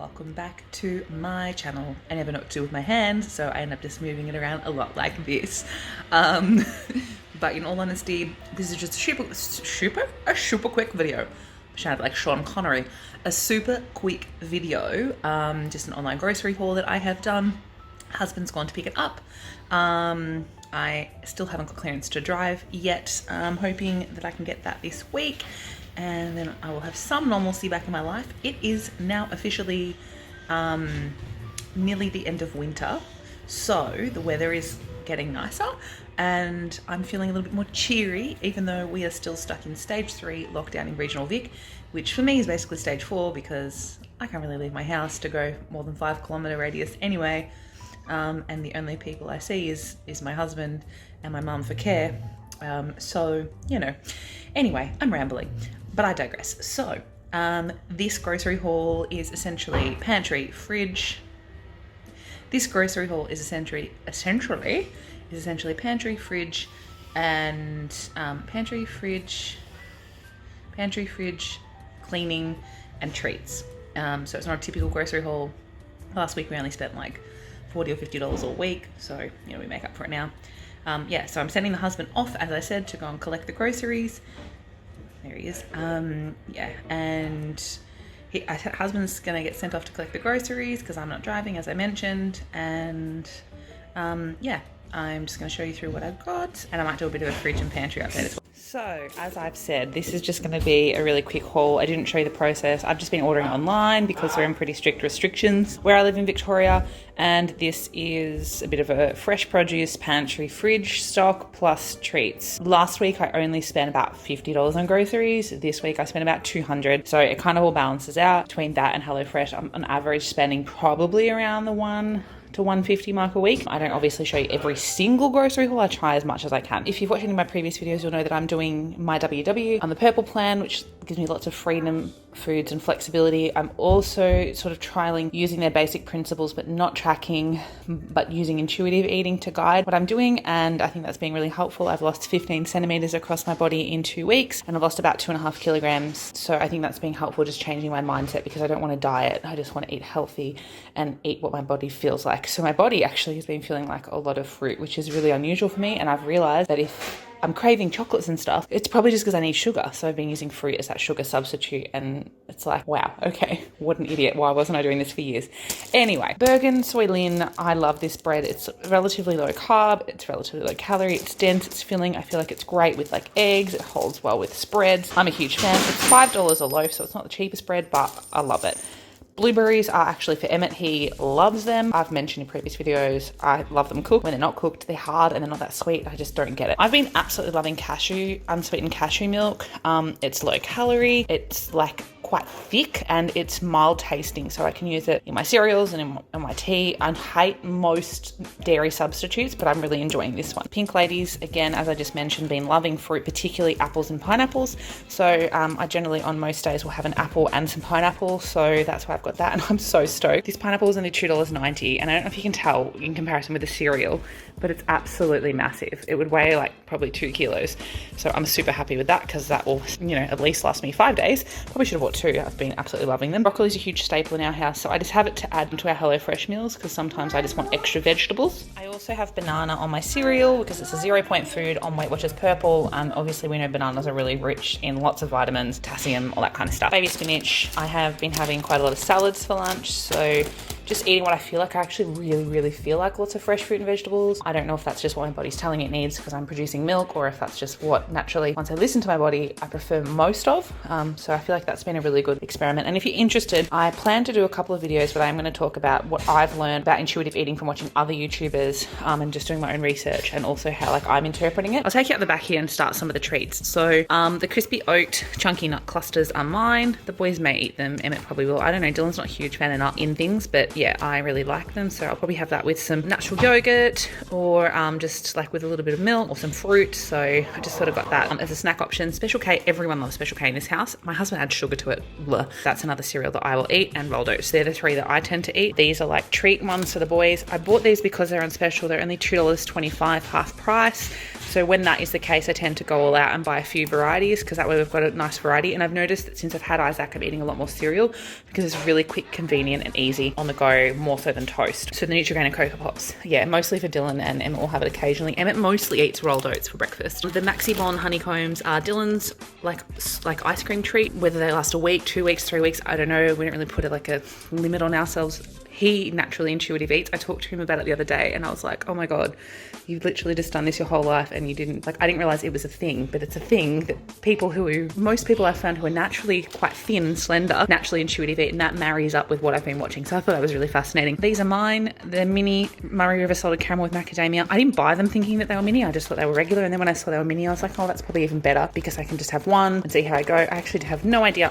welcome back to my channel. I never know what to do with my hands, so I end up just moving it around a lot like this. But in all honesty, this is just a super quick video. I sounded like Sean Connery. A super quick video, just an online grocery haul that I have done. Husband's gone to pick it up. I still haven't got clearance to drive yet. I'm hoping that I can get that this week, and then I will have some normalcy back in my life. It is now officially nearly the end of winter, so the weather is getting nicer and I'm feeling a little bit more cheery, even though we are still stuck in stage 3 lockdown in regional Vic, which for me is basically stage 4 because I can't really leave my house to go more than 5-kilometer radius anyway. And the only people I see is my husband and my mum for care. So, you know, anyway, I'm rambling, but I digress. So, this grocery haul is essentially pantry, fridge. This grocery haul is essentially pantry, fridge, and pantry, fridge, cleaning, and treats. So it's not a typical grocery haul. Last week we only spent like $40 or $50 a week, so you know we make up for it now. Yeah, so I'm sending the husband off, as I said, to go and collect the groceries. There he is. Yeah, and husband's gonna get sent off to collect the groceries because I'm not driving, as I mentioned, and yeah, I'm just gonna show you through what I've got, and I might do a bit of a fridge and pantry update as well. So, as I've said, this is just going to be a really quick haul. I didn't show you the process. I've just been ordering online because we're in pretty strict restrictions where I live in Victoria, and this is a bit of a fresh produce pantry fridge stock plus treats. Last week I only spent about $50 on groceries. This week I spent about $200, so it kind of all balances out between that and HelloFresh. I'm on average spending probably around the $1 to $150 mark a week. I don't obviously show you every single grocery haul. I try as much as I can. If you've watched any of my previous videos, you'll know that I'm doing my WW on the purple plan, which gives me lots of freedom, foods, and flexibility. I'm also sort of trialing using their basic principles, but not tracking, but using intuitive eating to guide what I'm doing. And I think that's been really helpful. I've lost 15 centimeters across my body in 2 weeks, and I've lost about 2.5 kilograms. So I think that's been helpful, just changing my mindset, because I don't want to diet. I just want to eat healthy and eat what my body feels like. So my body actually has been feeling like a lot of fruit, which is really unusual for me. And I've realized that if I'm craving chocolates and stuff, it's probably just because I need sugar. So I've been using fruit as that sugar substitute, and it's like, wow, okay, what an idiot. Why wasn't I doing this for years? Anyway, Bergen Soy Lin, I love this bread. It's relatively low carb, it's relatively low calorie, it's dense, it's filling. I feel like it's great with like eggs, it holds well with spreads. I'm a huge fan. It's $5 a loaf, so it's not the cheapest bread, but I love it. Blueberries are actually for Emmett. He loves them. I've mentioned in previous videos, I love them cooked. When they're not cooked, they're hard and they're not that sweet. I just don't get it. I've been absolutely loving unsweetened cashew milk. It's low calorie. It's like quite thick and it's mild tasting, so I can use it in my cereals and in my tea. I hate most dairy substitutes, but I'm really enjoying this one. Pink Ladies, again, as I just mentioned, been loving fruit, particularly apples and pineapples. So I generally on most days will have an apple and some pineapple, so that's why I've got that, and I'm so stoked. This pineapple is only $2.90, and I don't know if you can tell in comparison with the cereal, but it's absolutely massive. It would weigh like probably 2 kilos. So I'm super happy with that because that will, you know, at least last me 5 days. Probably should have bought 2. I've been absolutely loving them. Broccoli is a huge staple in our house, so I just have it to add into our HelloFresh meals because sometimes I just want extra vegetables. I also have banana on my cereal because it's a 0-point food on Weight Watchers Purple, and obviously we know bananas are really rich in lots of vitamins, potassium, all that kind of stuff. Baby spinach. I have been having quite a lot of salads for lunch, so just eating what I feel like. I actually really feel like lots of fresh fruit and vegetables. I don't know if that's just what my body's telling it needs because I'm producing milk, or if that's just what naturally, once I listen to my body, I prefer most of. So I feel like that's been a really good experiment. And if you're interested, I plan to do a couple of videos, but I'm going to talk about what I've learned about intuitive eating from watching other YouTubers, and just doing my own research, and also how like I'm interpreting it. I'll take you out the back here and start some of the treats. So the crispy oat chunky nut clusters are mine. The boys may eat them. Emmett probably will. I don't know. Dylan's not a huge fan of nut in things, but yeah, I really like them. So I'll probably have that with some natural yogurt, or just like with a little bit of milk or some fruit. So I just sort of got that as a snack option. Special K, everyone loves Special K in this house. My husband adds sugar to it. Blah. That's another cereal that I will eat, and rolled oats. They're the three that I tend to eat. These are like treat ones for the boys. I bought these because they're on special. They're only $2.25, half price. So when that is the case, I tend to go all out and buy a few varieties, because that way we've got a nice variety. And I've noticed that since I've had Isaac, I'm eating a lot more cereal because it's really quick, convenient and easy on the go, more so than toast. So the Nutrigrain and Cocoa Pops, yeah, mostly for Dylan, and Emmett will have it occasionally. Emmett mostly eats rolled oats for breakfast. The Maxi Bon honeycombs are Dylan's like ice cream treat, whether they last a week, 2 weeks, 3 weeks, I don't know. We don't really put like a limit on ourselves. He naturally intuitive eats. I talked to him about it the other day, and I was like, oh my God, you've literally just done this your whole life, and you didn't, like, I didn't realize it was a thing, but it's a thing that most people I've found who are naturally quite thin and slender, naturally intuitive eat, and that marries up with what I've been watching. So I thought that was really fascinating. These are mine. They're mini Murray River salted caramel with macadamia. I didn't buy them thinking that they were mini. I just thought they were regular. And then when I saw they were mini, I was like, oh, that's probably even better, because I can just have one and see how I go. I actually have no idea.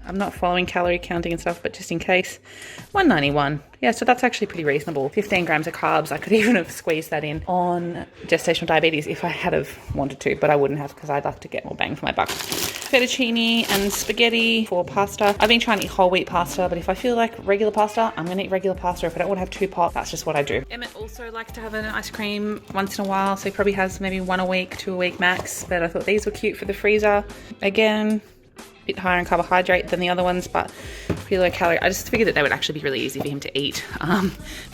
I'm not following calorie counting and stuff, but just in case, 191. Yeah, so that's actually pretty reasonable. 15 grams of carbs. I could even have squeezed that in on gestational diabetes if I had have wanted to, but I wouldn't have, because I'd like to get more bang for my buck. Fettuccine and spaghetti for pasta. I've been trying to eat whole wheat pasta, but if I feel like regular pasta, I'm going to eat regular pasta. If I don't want to have 2 pots, that's just what I do. Emmett also likes to have an ice cream once in a while, so he probably has maybe 1 a week, 2 a week max, but I thought these were cute for the freezer. Again, bit higher in carbohydrate than the other ones, but pretty low calorie. I just figured that they would actually be really easy for him to eat,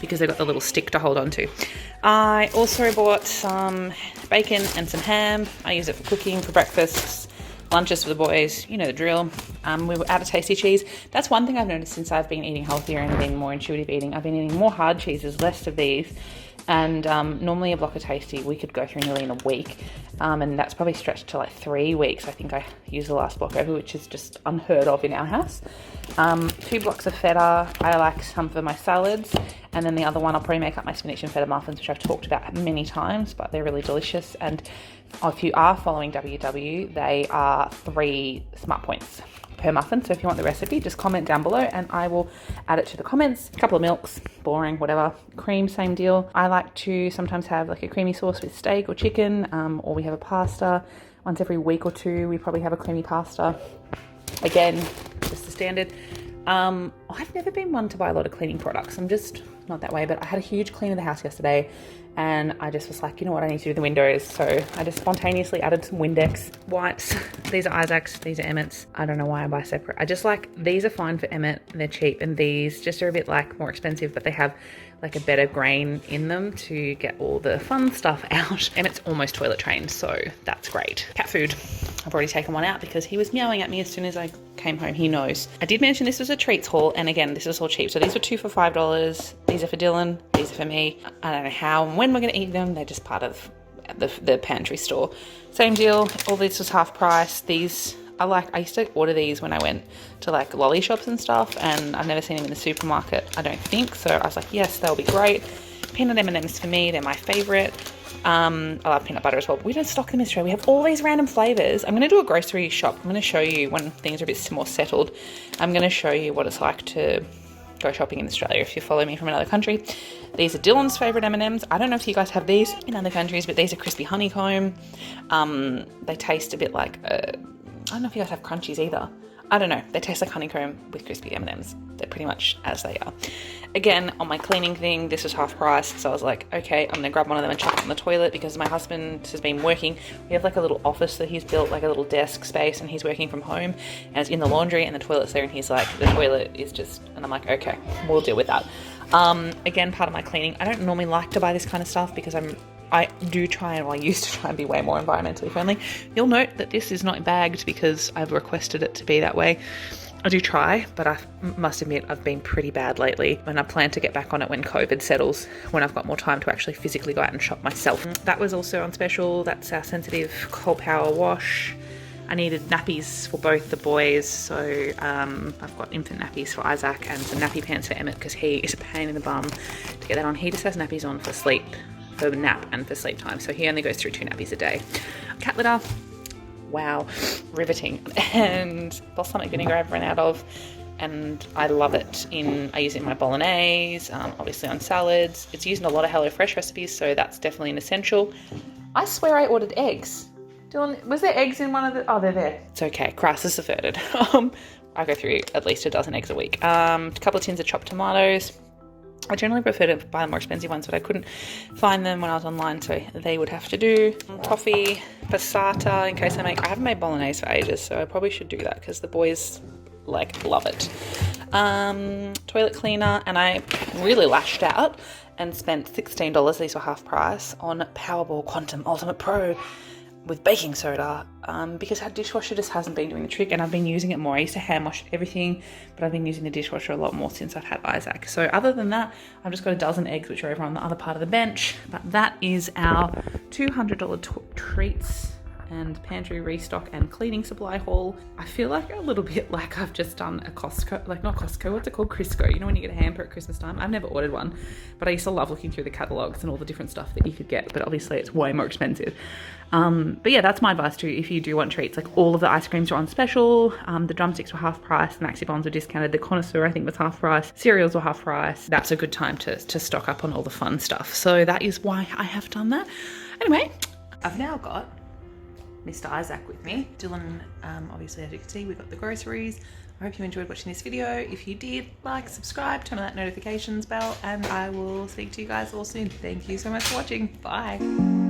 because they've got the little stick to hold on to. I also bought some bacon and some ham. I use it for cooking, for breakfasts, lunches for the boys, you know the drill. We were out of tasty cheese. That's one thing I've noticed since I've been eating healthier and been more intuitive eating. I've been eating more hard cheeses, less of these. And normally a block of tasty we could go through nearly in a week, and that's probably stretched to like 3 weeks. I think I used the last block over, which is just unheard of in our house. 2 blocks of feta. I like some for my salads, and then the other one I'll probably make up my spinach and feta muffins, which I've talked about many times, but they're really delicious. And if you are following WW, they are 3 smart points per muffin. So if you want the recipe, just comment down below and I will add it to the comments. A couple of milks, boring, whatever. Cream, same deal. I like to sometimes have like a creamy sauce with steak or chicken, or we have a pasta. Once every week or 2, we probably have a creamy pasta. Again, just the standard. I've never been one to buy a lot of cleaning products. I'm just not that way, but I had a huge clean of the house yesterday, and I just was like, you know what, I need to do the windows. So I just spontaneously added some Windex wipes. These are Isaac's, these are Emmett's. I don't know why I buy separate. I just like, these are fine for Emmett, they're cheap, and these just are a bit like more expensive, but they have like a better grain in them to get all the fun stuff out. Emmett's almost toilet trained, so that's great. Cat food. I've already taken one out because he was meowing at me as soon as I came home. He knows. I did mention this was a treats haul, and again, this is all cheap. So these were 2 for $5. These are for Dylan. These are for me. I don't know how and when we're going to eat them. They're just part of the pantry store. Same deal. All this was half price. These I used to order these when I went to like lolly shops and stuff, and I've never seen them in the supermarket, I don't think. So I was like, yes, they'll be great. Peanut M&Ms for me, they're my favorite. I love peanut butter as well, but we don't stock them in Australia. We have all these random flavors. I'm going to do a grocery shop. I'm going to show you when things are a bit more settled. I'm going to show you what it's like to go shopping in Australia if you follow me from another country. These are Dylan's favorite M&Ms. I don't know if you guys have these in other countries, but these are crispy honeycomb. They taste a bit like I don't know if you guys have crunchies either. I don't know. They taste like honeycomb with crispy M&Ms. They're pretty much as they are. Again, on my cleaning thing, this was half price. So I was like, okay, I'm going to grab one of them and chuck it on the toilet because my husband has been working. We have like a little office that he's built, like a little desk space, and he's working from home. And it's in the laundry and the toilet's there, and he's like, the toilet is just... And I'm like, okay, we'll deal with that. Again, part of my cleaning. I don't normally like to buy this kind of stuff because I used to try and be way more environmentally friendly. You'll note that this is not bagged because I've requested it to be that way. I do try, but I must admit I've been pretty bad lately, and I plan to get back on it when COVID settles, when I've got more time to actually physically go out and shop myself. That was also on special. That's our sensitive cold power wash. I needed nappies for both the boys, so I've got infant nappies for Isaac and some nappy pants for Emmett because he is a pain in the bum to get that on. He just has nappies on for sleep, for nap and for sleep time, so he only goes through 2 nappies a day. Cat litter, wow, riveting. And balsamic vinegar I've run out of, and I love it I use it in my bolognese, obviously on salads. It's used in a lot of HelloFresh recipes, so that's definitely an essential. I swear I ordered eggs. Dylan, was there eggs in one of the... Oh, they're there. It's okay, crisis averted. I go through at least a dozen eggs a week. A couple of tins of chopped tomatoes. I generally prefer to buy the more expensive ones, but I couldn't find them when I was online, so they would have to do. Toffee, passata, in case I haven't made bolognese for ages, so I probably should do that because the boys love it. Toilet cleaner, and I really lashed out and spent $16, these were half price, on Powerball Quantum Ultimate Pro with baking soda, because our dishwasher just hasn't been doing the trick, and I've been using it more. I used to hand wash everything, but I've been using the dishwasher a lot more since I've had Isaac. So other than that, I've just got a dozen eggs which are over on the other part of the bench. But that is our $200 treats and pantry restock and cleaning supply haul. I feel like a little bit like I've just done a Costco, like not Costco, what's it called? Crisco. You know when you get a hamper at Christmas time? I've never ordered one, but I used to love looking through the catalogs and all the different stuff that you could get, but obviously it's way more expensive. But yeah, that's my advice too. If you do want treats, like all of the ice creams are on special. The drumsticks were half price, the maxi bombs were discounted, the connoisseur I think was half price, cereals were half price. That's a good time to stock up on all the fun stuff. So that is why I have done that. Anyway, I've now got Mr. Isaac with me. Dylan, obviously, as you can see, we've got the groceries. I hope you enjoyed watching this video. If you did, like, subscribe, turn on that notifications bell, and I will speak to you guys all soon. Thank you so much for watching. Bye.